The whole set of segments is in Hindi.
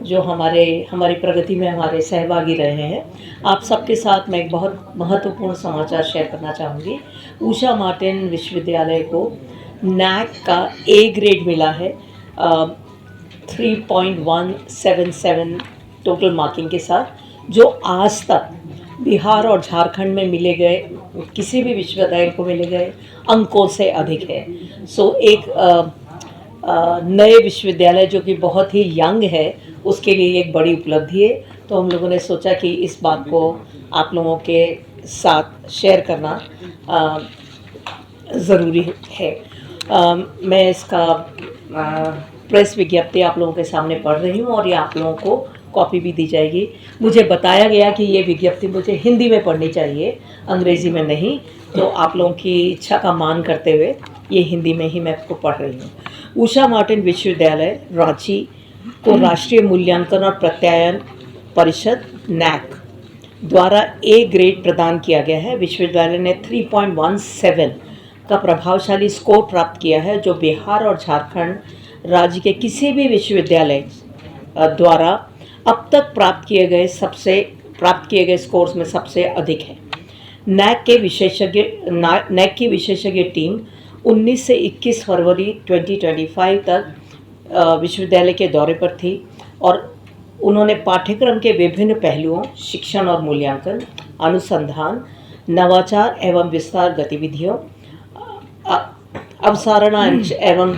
जो हमारी प्रगति में हमारे सहभागी रहे हैं। आप सबके साथ मैं एक बहुत महत्वपूर्ण समाचार शेयर करना चाहूँगी। उषा मार्टिन विश्वविद्यालय को नैक का ए ग्रेड मिला है 3.177 टोटल मार्किंग के साथ, जो आज तक बिहार और झारखंड में मिले गए किसी भी विश्वविद्यालय को मिले गए अंकों से अधिक है। एक नए विश्वविद्यालय जो कि बहुत ही यंग है, उसके लिए एक बड़ी उपलब्धि है। तो हम लोगों ने सोचा कि इस बात को आप लोगों के साथ शेयर करना ज़रूरी है। मैं इसका प्रेस विज्ञप्ति आप लोगों के सामने पढ़ रही हूँ और ये आप लोगों को कॉपी भी दी जाएगी। मुझे बताया गया कि ये विज्ञप्ति मुझे हिंदी में पढ़नी चाहिए, अंग्रेज़ी में नहीं, तो आप लोगों की इच्छा का मान करते हुए ये हिंदी में ही मैं आपको पढ़ रही हूँ। उषा मार्टिन विश्वविद्यालय रांची को राष्ट्रीय मूल्यांकन और प्रत्यायन परिषद नैक द्वारा ए ग्रेड प्रदान किया गया है। विश्वविद्यालय ने 3.17 का प्रभावशाली स्कोर प्राप्त किया है, जो बिहार और झारखंड राज्य के किसी भी विश्वविद्यालय द्वारा अब तक प्राप्त किए गए स्कोर्स में सबसे अधिक है। नैक की विशेषज्ञ टीम 19 से 21 फरवरी 2025 तक विश्वविद्यालय के दौरे पर थी और उन्होंने पाठ्यक्रम के विभिन्न पहलुओं, शिक्षण और मूल्यांकन, अनुसंधान, नवाचार एवं विस्तार गतिविधियों, अवधारणा एवं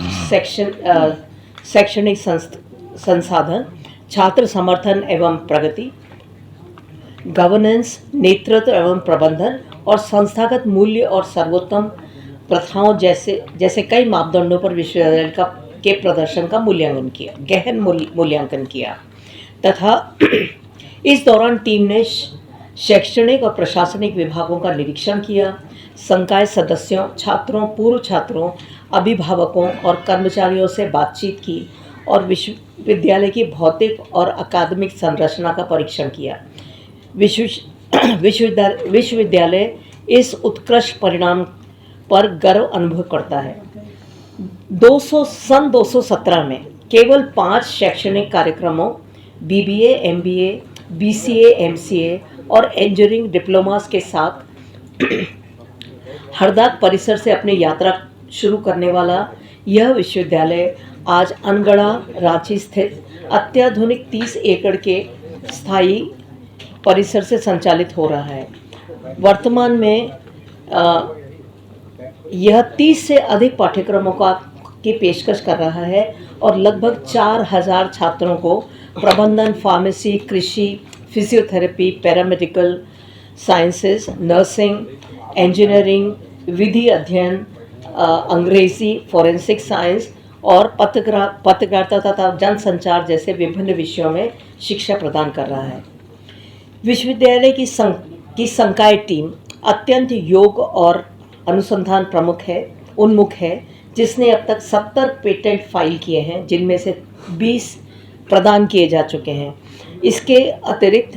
शैक्षणिक संसाधन, छात्र समर्थन एवं प्रगति, गवर्नेंस, नेतृत्व एवं प्रबंधन और संस्थागत मूल्य और सर्वोत्तम प्रथाओं जैसे कई मापदंडों पर विश्वविद्यालय के प्रदर्शन का गहन मूल्यांकन किया तथा इस दौरान टीम ने शैक्षणिक और प्रशासनिक विभागों का निरीक्षण किया, संकाय सदस्यों, छात्रों, पूर्व छात्रों, अभिभावकों और कर्मचारियों से बातचीत की और विश्वविद्यालय की भौतिक और अकादमिक संरचना का परीक्षण किया। विश्वविद्यालय इस उत्कृष्ट परिणाम पर गर्व अनुभव करता है। 217 में केवल 5 शैक्षणिक कार्यक्रमों BBA, MBA, BCA, MCA और इंजीनियरिंग डिप्लोमास के साथ हरदा परिसर से अपनी यात्रा शुरू करने वाला यह विश्वविद्यालय आज अनगढ़ा रांची स्थित अत्याधुनिक 30 एकड़ के स्थायी परिसर से संचालित हो रहा है। वर्तमान में यह 30 से अधिक पाठ्यक्रमों की पेशकश कर रहा है और लगभग 4000 छात्रों को प्रबंधन, फार्मेसी, कृषि, physiotherapy, paramedical sciences, nursing, engineering, विधि अध्ययन, अंग्रेजी, फोरेंसिक साइंस और पत्रकारिता तथा जनसंचार जैसे विभिन्न विषयों में शिक्षा प्रदान कर रहा है। विश्वविद्यालय की संकाय टीम अत्यंत योग्य और अनुसंधान उन्मुख है, जिसने अब तक 70 पेटेंट फाइल किए हैं, जिनमें से 20 प्रदान किए जा चुके हैं। इसके अतिरिक्त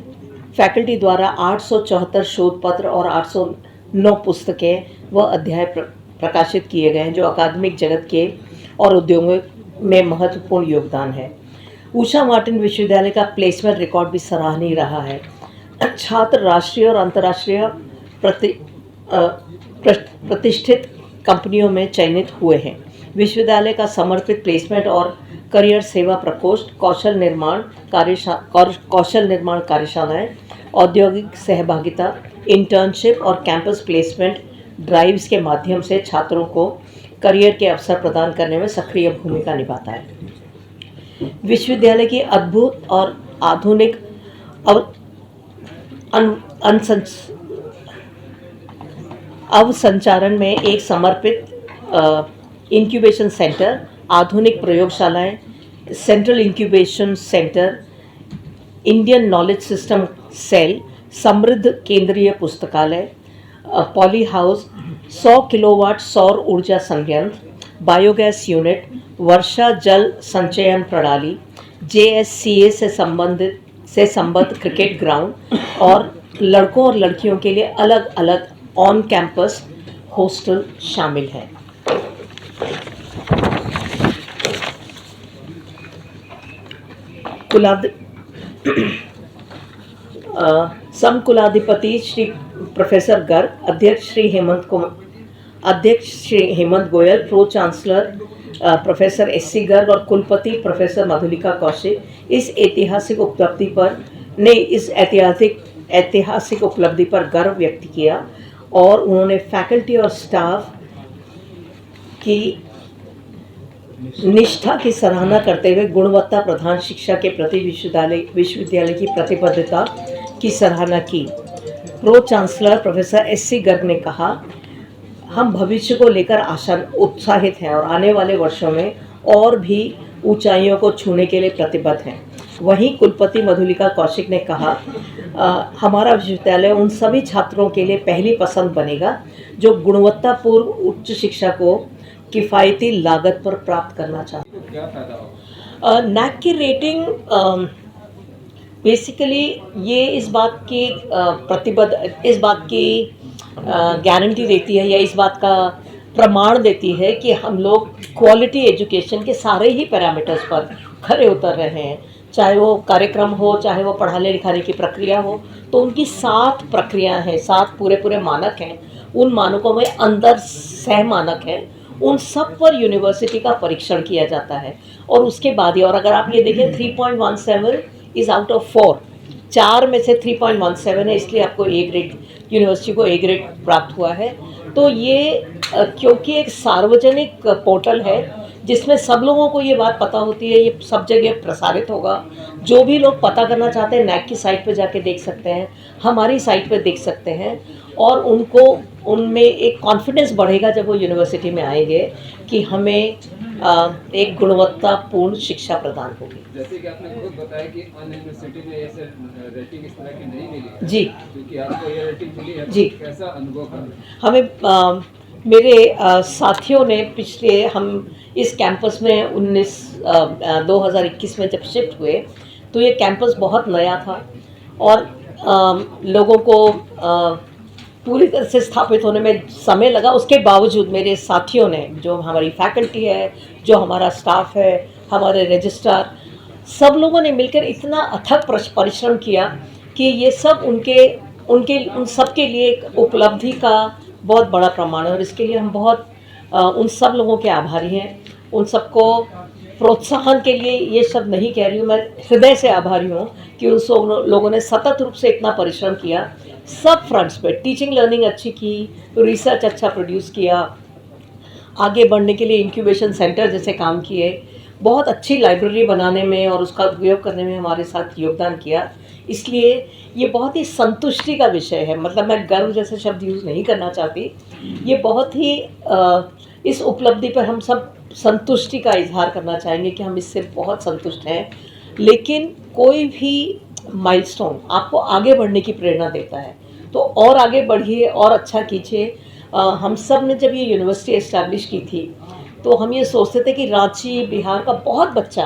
फैकल्टी द्वारा 874 शोध पत्र और 809 पुस्तकें व अध्याय प्रकाशित किए गए हैं, जो अकादमिक जगत के और उद्योगों में महत्वपूर्ण योगदान है। उषा मार्टिन विश्वविद्यालय का प्लेसमेंट रिकॉर्ड भी सराहनीय रहा है। छात्र राष्ट्रीय और अंतर्राष्ट्रीय प्रतिष्ठित कंपनियों में चयनित हुए हैं। विश्वविद्यालय का समर्पित प्लेसमेंट और करियर सेवा प्रकोष्ठ, कौशल निर्माण कार्यशालाएं, औद्योगिक सहभागिता, इंटर्नशिप और कैंपस प्लेसमेंट ड्राइव्स के माध्यम से छात्रों को करियर के अवसर प्रदान करने में सक्रिय भूमिका निभाता है। विश्वविद्यालय की अद्भुत और आधुनिक अवसंचारण में एक समर्पित इंक्यूबेशन सेंटर, आधुनिक प्रयोगशालाएं, central incubation centre, Indian knowledge system cell, समृद्ध केंद्रीय पुस्तकालय, पॉली हाउस, 100 किलोवाट सौर ऊर्जा संयंत्र, बायोगैस यूनिट, वर्षा जल संचयन प्रणाली, JSCA से संबद्ध क्रिकेट ग्राउंड और लड़कों और लड़कियों के लिए अलग अलग ऑन कैंपस हॉस्टल शामिल है। कुलाधि समकुलाधिपति श्री प्रोफेसर गर्ग, अध्यक्ष Shri Hemant Goyal, pro chancellor professor SC. Garg और कुलपति प्रोफेसर मधुलिका कौशिक इस ऐतिहासिक उपलब्धि पर गर्व व्यक्त किया और उन्होंने फैकल्टी और स्टाफ की निष्ठा की सराहना करते हुए गुणवत्ता प्रधान शिक्षा के प्रति विश्वविद्यालय की प्रतिबद्धता की सराहना की। Pro chancellor professor SC. Garg ने कहा, हम भविष्य को लेकर उत्साहित हैं और आने वाले वर्षों में और भी ऊंचाइयों को छूने के लिए प्रतिबद्ध हैं। वहीं कुलपति मधुलिका कौशिक ने कहा, हमारा विश्वविद्यालय उन सभी छात्रों के लिए पहली पसंद बनेगा जो गुणवत्तापूर्ण उच्च शिक्षा को किफ़ायती लागत पर प्राप्त करना चाहते हैं। क्या फायदा होगा? NAAC की रेटिंग बेसिकली ये इस बात की गारंटी देती है या इस बात का प्रमाण देती है कि हम लोग क्वालिटी एजुकेशन के सारे ही पैरामीटर्स पर खरे उतर रहे हैं, चाहे वो कार्यक्रम हो, चाहे वो पढ़ाने लिखाने की प्रक्रिया हो। तो उनकी 7 प्रक्रिया हैं, 7 पूरे मानक हैं। उन मानकों में अंदर सह मानक हैं, उन सब पर यूनिवर्सिटी का परीक्षण किया जाता है और उसके बाद ही, और अगर आप ये देखें 3.17 इज़ आउट ऑफ 4, 4 में से 3.17 है, इसलिए आपको ए ग्रेड, यूनिवर्सिटी को ए ग्रेड प्राप्त हुआ है। तो ये क्योंकि एक सार्वजनिक पोर्टल है जिसमें सब लोगों को ये बात पता होती है, ये सब जगह प्रसारित होगा। जो भी लोग पता करना चाहते हैं NAAC की साइट पर जाके देख सकते हैं, हमारी साइट पर देख सकते हैं और उनको उनमें एक कॉन्फिडेंस बढ़ेगा जब वो यूनिवर्सिटी में आएंगे कि हमें एक गुणवत्तापूर्ण शिक्षा प्रदान होगी। जैसे कि आपने खुद बताया कि अन्य यूनिवर्सिटी में ऐसे रेटिंग इस तरह की नहीं मिली जी, क्योंकि आपको ये रेटिंग मिली है, जी, कैसा अनुभव है? हमें मेरे साथियों ने हम इस कैंपस में 2021 में जब शिफ्ट हुए तो ये कैंपस बहुत नया था और लोगों को पूरी तरह से स्थापित होने में समय लगा। उसके बावजूद मेरे साथियों ने, जो हमारी फैकल्टी है, जो हमारा स्टाफ है, हमारे रजिस्ट्रार, सब लोगों ने मिलकर इतना अथक परिश्रम किया कि ये सब उन सब के लिए एक उपलब्धि का बहुत बड़ा प्रमाण है और इसके लिए हम बहुत उन सब लोगों के आभारी हैं। उन सबको प्रोत्साहन के लिए ये शब्द नहीं कह रही हूँ, मैं हृदय से आभारी हूँ कि उन सब लोगों ने सतत रूप से इतना परिश्रम किया सब फ्रंट्स पे। टीचिंग लर्निंग अच्छी की, रिसर्च अच्छा प्रोड्यूस किया, आगे बढ़ने के लिए इंक्यूबेशन सेंटर जैसे काम किए, बहुत अच्छी लाइब्रेरी बनाने में और उसका उपयोग करने में हमारे साथ योगदान किया। इसलिए ये बहुत ही संतुष्टि का विषय है, मतलब मैं गर्व जैसे शब्द यूज़ नहीं करना चाहती। ये बहुत ही इस उपलब्धि पर हम सब संतुष्टि का इजहार करना चाहेंगे कि हम इससे बहुत संतुष्ट हैं। लेकिन कोई भी माइलस्टोन आपको आगे बढ़ने की प्रेरणा देता है, तो और आगे बढ़िए और अच्छा कीजिए। हम सब ने जब ये यूनिवर्सिटी एस्टैब्लिश की थी तो हम ये सोचते थे कि रांची, बिहार का बहुत बच्चा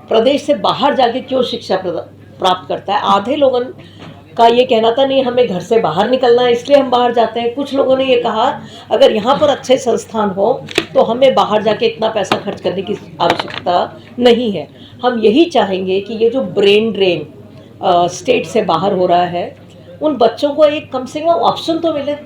प्रदेश से बाहर जाके क्यों शिक्षा प्राप्त करता है। आधे लोगों का ये कहना था नहीं, हमें घर से बाहर निकलना है इसलिए हम बाहर जाते हैं। कुछ लोगों ने ये कहा अगर यहाँ पर अच्छे संस्थान हो तो हमें बाहर जाके इतना पैसा खर्च करने की आवश्यकता नहीं है। हम यही चाहेंगे कि ये जो ब्रेन ड्रेन स्टेट से बाहर हो रहा है, उन बच्चों को एक कम से कम ऑप्शन तो मिले।